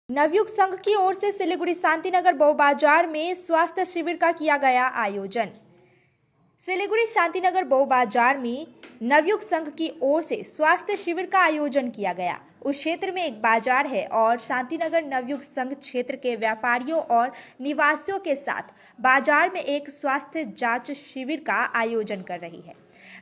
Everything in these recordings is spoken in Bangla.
नवयुग संघ की ओर से सिलीगुड़ी शांतिनगर बो बाजार में स्वास्थ्य शिविर का किया गया आयोजन। सिलीगुड़ी शांतिनगर बो बाजार में नवयुग संघ की ओर से स्वास्थ्य शिविर का आयोजन किया गया। उस क्षेत्र में एक बाजार है और शांतिनगर नवयुग संघ क्षेत्र के व्यापारियों और निवासियों के साथ बाजार में एक स्वास्थ्य जांच शिविर का आयोजन कर रही है।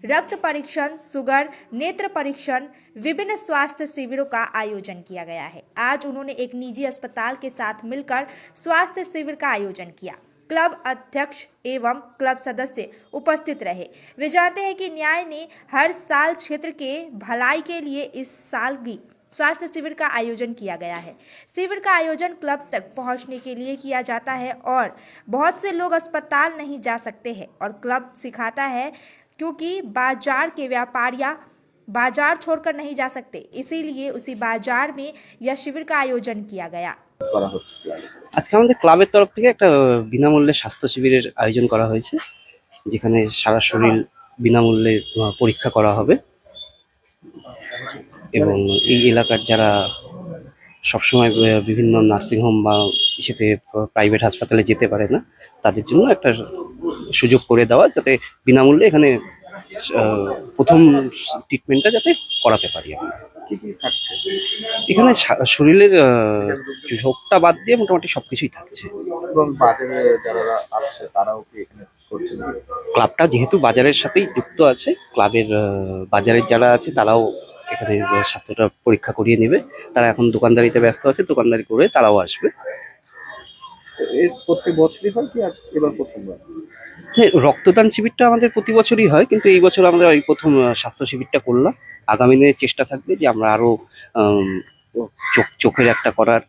रक्त परीक्षण, शुगर, नेत्र परीक्षण, विभिन्न स्वास्थ्य शिविरों का आयोजन किया गया है। आज उन्होंने एक निजी अस्पताल के साथ मिलकर स्वास्थ्य शिविर का आयोजन किया। क्लब अध्यक्ष एवं क्लब सदस्य उपस्थित रहे। वे जानते हैं कि न्याय ने हर साल क्षेत्र के भलाई के लिए इस साल भी स्वास्थ्य शिविर का आयोजन किया गया है। शिविर का आयोजन क्लब तक पहुंचने के लिए किया जाता है और बहुत से लोग अस्पताल नहीं जा सकते हैं और क्लब सिखाता है क्योंकि बाजार के व्यापारियां बाजार छोड़कर नहीं जा सकते, इसीलिए उसी बाजार में यह शिविर का आयोजन किया गया। আজকে আমাদের ক্লাবের তরফ থেকে একটা বিনামূল্যে স্বাস্থ্য শিবিরের আয়োজন করা হয়েছে, যেখানে সারা শরীর বিনামূল্যে পরীক্ষা করা হবে এবং এই এলাকার যারা সবসময় বিভিন্ন নার্সিংহোম বা ইসেতে প্রাইভেট হাসপাতালে যেতে পারে না, তাদের জন্য একটা সুযোগ করে দেওয়া, যাতে বিনামূল্যে এখানে প্রথম ট্রিটমেন্টটা যাতে করাতে পারি। আমরা এখানে শরীরের রোগটা বাদ দিয়ে মোটামুটি সবকিছুই থাকছে। ক্লাবটা যেহেতু বাজারের সাথেই যুক্ত আছে, ক্লাবের বাজারের যারা আছে তারাও এখানে স্বাস্থ্যটা পরীক্ষা করিয়ে নেবে। তারা এখন দোকানদারিতে ব্যস্ত আছে, দোকানদারি করে তারাও আসবে। প্রত্যেক বছরই হয় কি এবার প্রথমবার? হ্যাঁ, রক্তদান শিবিরটা আমাদের প্রতি বছরই হয়, কিন্তু এই বছর আমরা এই প্রথম স্বাস্থ্য শিবিরটা করলাম। আগামী দিনে চেষ্টা থাকবে যে আমরা আরো চোখের একটা করার,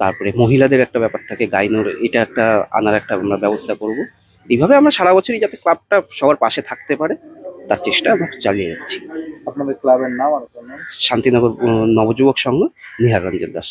তারপরে মহিলাদের একটা ব্যাপার থাকে গাইনোর, এটা একটা আনার একটা আমরা ব্যবস্থা করব। এইভাবে আমরা সারা বছরই যাতে ক্লাবটা সবার পাশে থাকতে পারে তার চেষ্টা আমরা চালিয়ে যাচ্ছি। আপনাদের ক্লাবের নাম আর শান্তিনগর নবযুবক সংঘ, নিহার রঞ্জন দাস।